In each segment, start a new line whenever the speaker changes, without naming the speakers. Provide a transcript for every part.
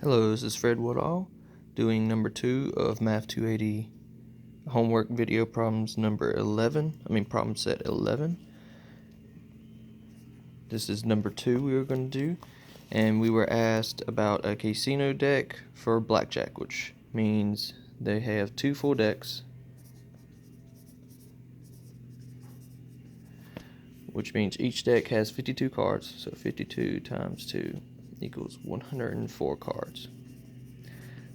Hello, this is Fred Woodall doing number 2 of Math 280 homework video problems number 11. Problem set 11. This is number 2 we were going to do, and we were asked about a casino deck for blackjack, which means they have 2 full decks, which means each deck has 52 cards, so 52 times 2 equals 104 cards.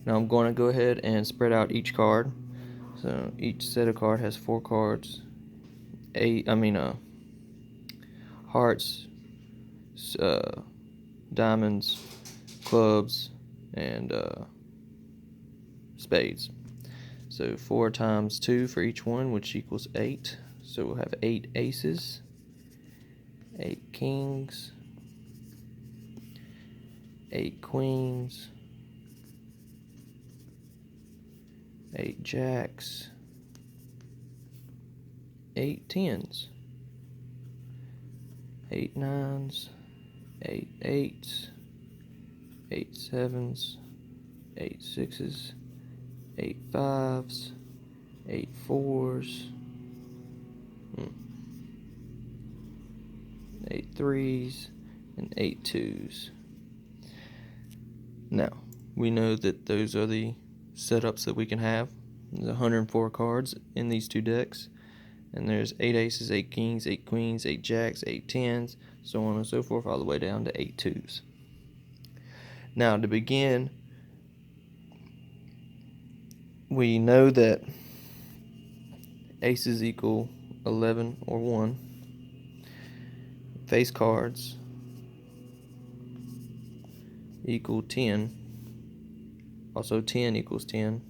Now I'm going to go ahead and spread out each card. So each set of card has 4 cards. Hearts, diamonds, clubs, and spades. So 4 times 2 for each one, which equals 8. So we'll have 8 aces, 8 kings, 8 queens, 8 jacks, 8 tens, 8 nines, 8 eights, 8 sevens, 8 sixes, 8 fives, 8 fours, 8 threes, and 8 twos. Now, we know that those are the setups that we can have. There's 104 cards in these 2 decks, and there's 8 aces, 8 kings, 8 queens, 8 jacks, 8 tens, so on and so forth, all the way down to 8 twos. Now, to begin, we know that aces equal 11 or 1. Face cards equal 10. Also 10 equals 10.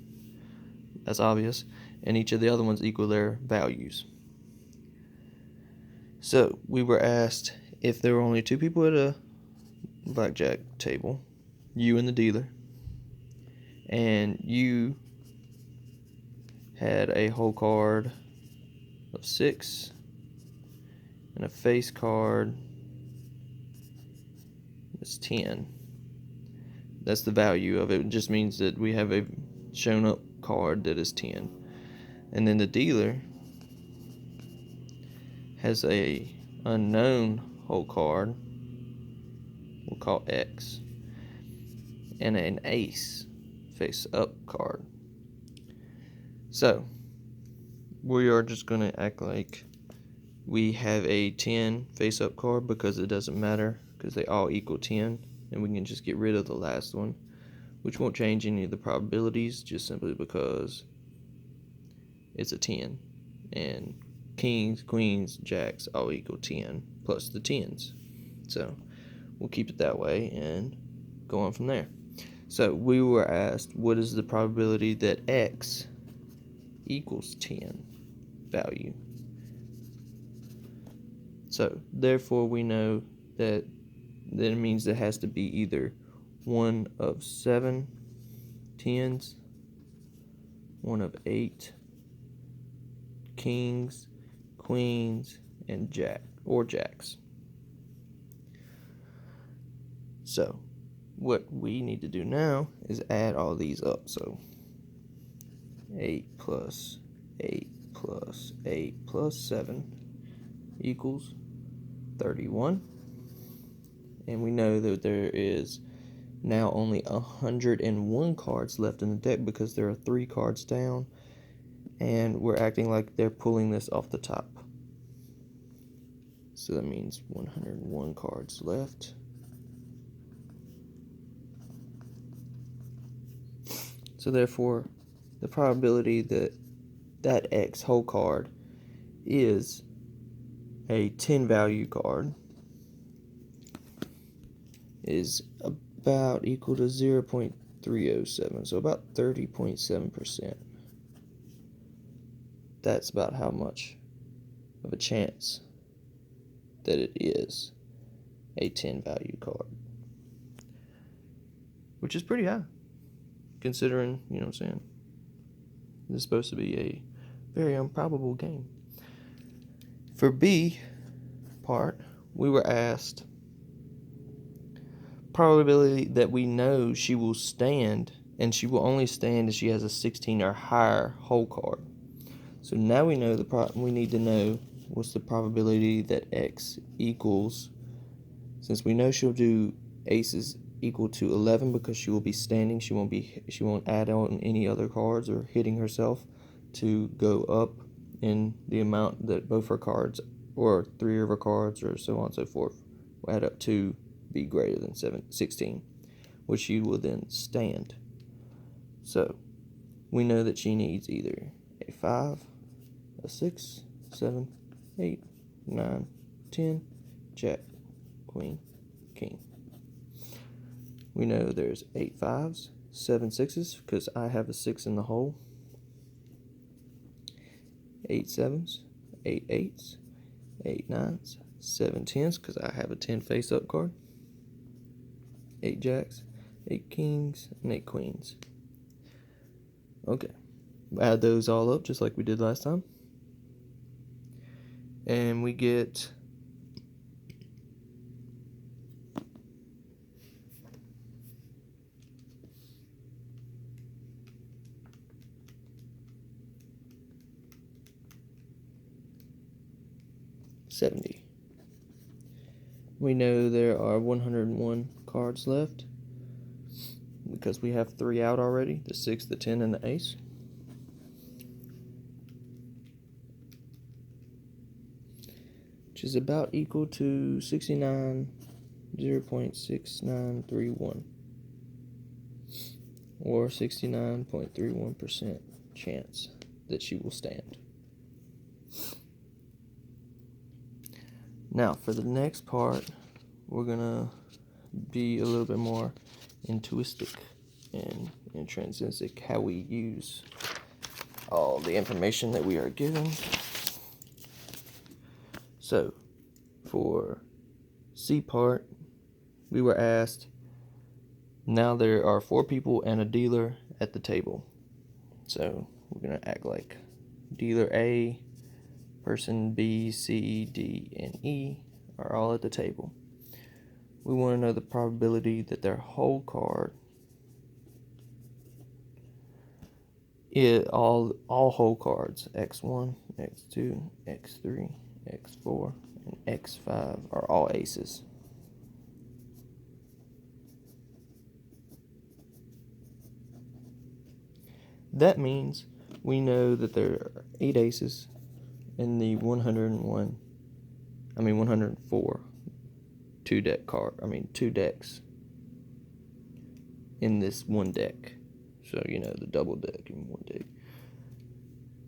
That's obvious. And each of the other ones equal their values. So we were asked if there were only 2 people at a blackjack table, you and the dealer, and you had a whole card of 6 and a face card that's 10. That's the value of it. It just means that we have a shown up card that is 10. And then the dealer has a unknown whole card, we'll call X, and an ace face up card. So we are just going to act like we have a 10 face up card because it doesn't matter, because they all equal 10, and we can just get rid of the last one, which won't change any of the probabilities, just simply because it's a 10, and kings, queens, jacks all equal 10 plus the tens. So we'll keep it that way and go on from there. So we were asked, what is the probability that X equals 10 value? So therefore we know that it means it has to be either one of 7 tens, one of 8 kings, queens, and jacks. So what we need to do now is add all these up. So 8 plus 8 plus 8 plus 7 equals 31. And we know that there is now only 101 cards left in the deck because there are 3 cards down, and we're acting like they're pulling this off the top. So that means 101 cards left. So therefore, the probability that that X whole card is a 10 value card is about equal to 0.307, so about 30.7%. That's about how much of a chance that it is a 10 value card, which is pretty high, considering, this is supposed to be a very improbable game. For B part, we were asked probability that we know she will stand, and she will only stand if she has a 16 or higher hole card. So now we know we need to know what's the probability that X equals, since we know she'll do aces equal to 11 because she will be standing, she won't add on any other cards or hitting herself to go up in the amount that both her cards or 3 of her cards or so on and so forth will add up to be greater than 16, which she will then stand. So we know that she needs either a 5, a 6, 7, 8, 9, 10, Jack, Queen, King. We know there's 8 5s, 7 6s, because I have a 6 in the hole, 8 7s, 8 8s, 8 9s, 7 10s, because I have a 10 face-up card, 8 jacks, 8 kings, and 8 queens. Okay, add those all up just like we did last time, and we get 70. We know there are 101 cards left because we have 3 out already, the 6, the 10, and the ace. Which is about equal to 0.6931 or 69.31% chance that she will stand. Now for the next part, we're gonna be a little bit more intuitive and intrinsic, how we use all the information that we are given. So for C part, we were asked, now there are 4 people and a dealer at the table. So we're gonna act like dealer A, person B, C, D, and E are all at the table. We want to know the probability that their whole card, all whole cards, X1, X2, X3, X4, and X5 are all aces. That means we know that there are 8 aces in the 104 two decks in this one deck. So the double deck in one deck.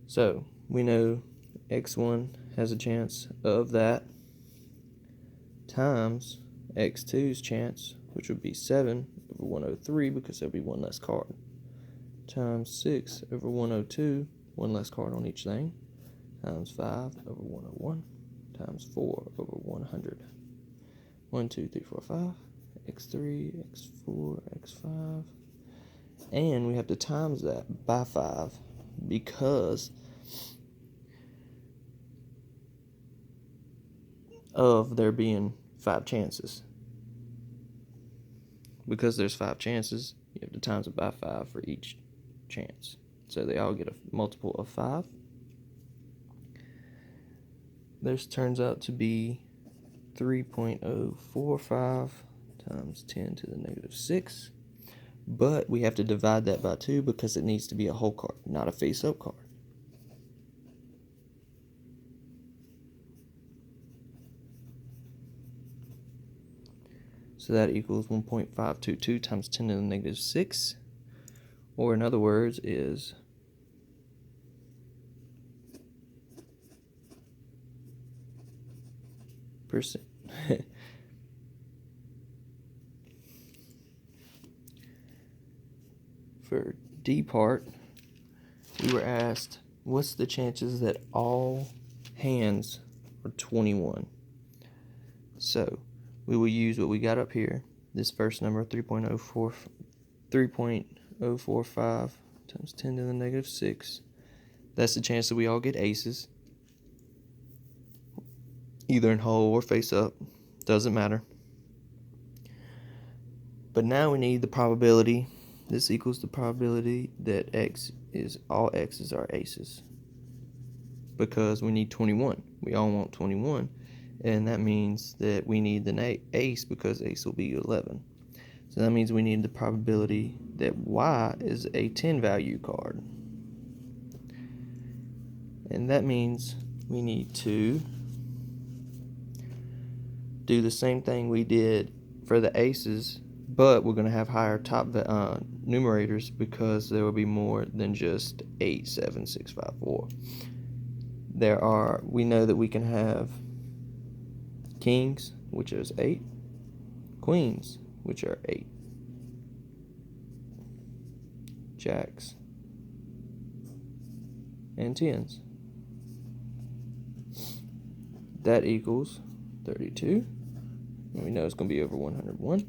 So we know X1 has a chance of that times X2's chance, which would be 7 over 103 because there'll be one less card, times 6 over 102, one less card on each thing, times 5 over 101, times 4 over 100. 1, 2, 3, 4, 5, x3, x4, x5, and we have to times that by 5 because of there being 5 chances. Because there's 5 chances, you have to times it by 5 for each chance. So they all get a multiple of 5. This turns out to be 3.045 times 10 to the negative 6. But we have to divide that by 2 because it needs to be a whole card, not a face-up card. So that equals 1.522 times 10 to the negative 6. Or in other words is percent. For D part, we were asked, what's the chances that all hands are 21? So we will use what we got up here, this first number, 3.045 times 10 to the negative 6. That's the chance that we all get aces, either in whole or face up, doesn't matter. But now we need the probability. This equals the probability that all x's are aces. Because we need 21. We all want 21. And that means that we need the ace because ace will be 11. So that means we need the probability that y is a 10 value card. And that means we need to do the same thing we did for the aces, but we're going to have higher top numerators because there will be more than just 8, 7, 6, 5, 4. We know that we can have kings, which is 8, queens, which are 8, jacks, and tens. That equals 32. And we know it's going to be over 101.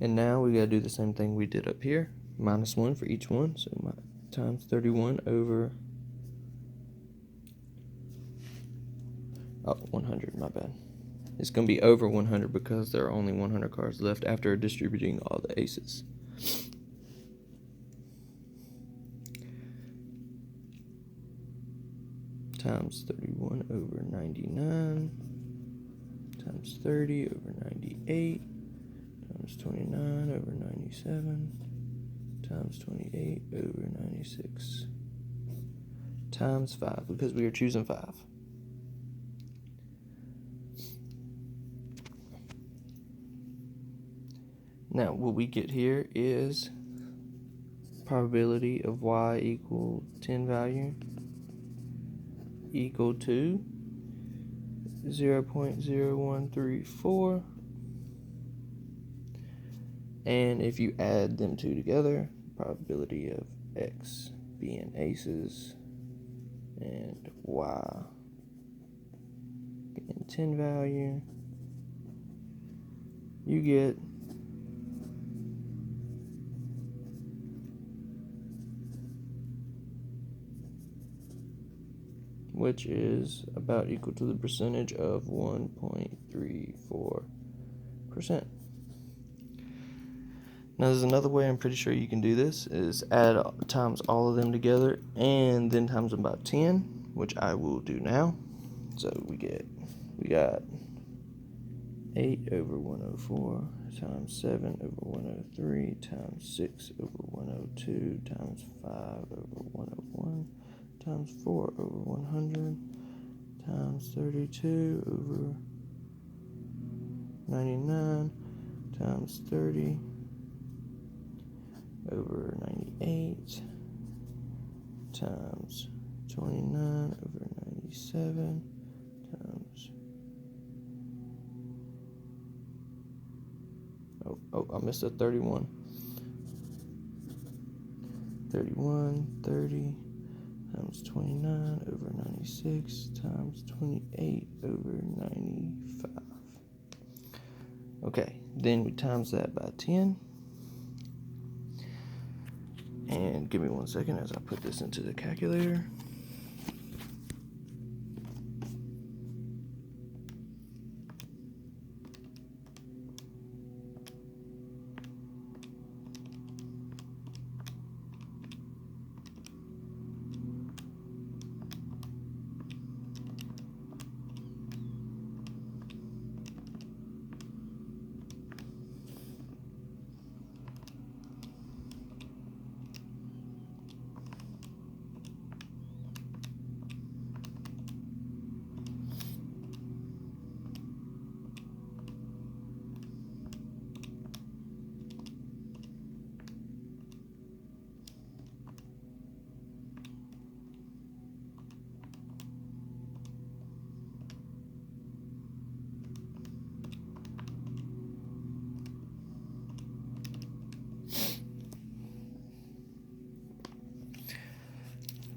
And now we got to do the same thing we did up here. Minus 1 for each one. So times 31 over 100, my bad. It's going to be over 100 because there are only 100 cards left after distributing all the aces. Times 31 over 99 times 30 over 98 times 29 over 97 times 28 over 96 times 5 because we are choosing 5. Now what we get here is probability of y equal 10 value equal to 0.0134, and if you add them two together, probability of x being aces and y being 10 value, you get which is about equal to the percentage of 1.34%. Now there's another way I'm pretty sure you can do this, is add times all of them together and then times them by 10, which I will do now. So we got 8 over 104 times 7 over 103 times 6 over 102 times 5 over 101 times 4 over 100 times 32 over 99 times 30 over 98 times 29 over 97 times I missed a 31. 30 times 29 over 96 times 28 over 95. Okay, then we times that by 10. And give me 1 second as I put this into the calculator.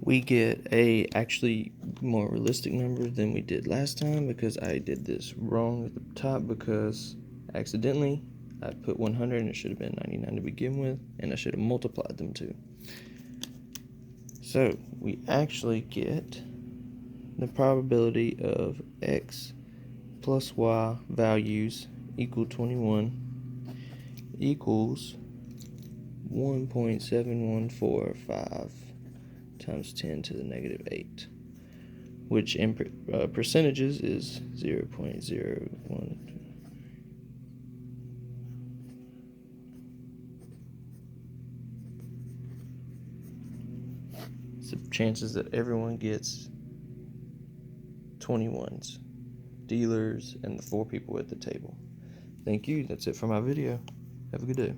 We get a actually more realistic number than we did last time because I did this wrong at the top because accidentally I put 100 and it should have been 99 to begin with, and I should have multiplied them too. So we actually get the probability of x plus y values equal 21 equals 1.7145 times 10 to the negative 8, which in percentages is 0.01. So chances that everyone gets 21s, dealers, and the 4 people at the table. Thank you. That's it for my video. Have a good day.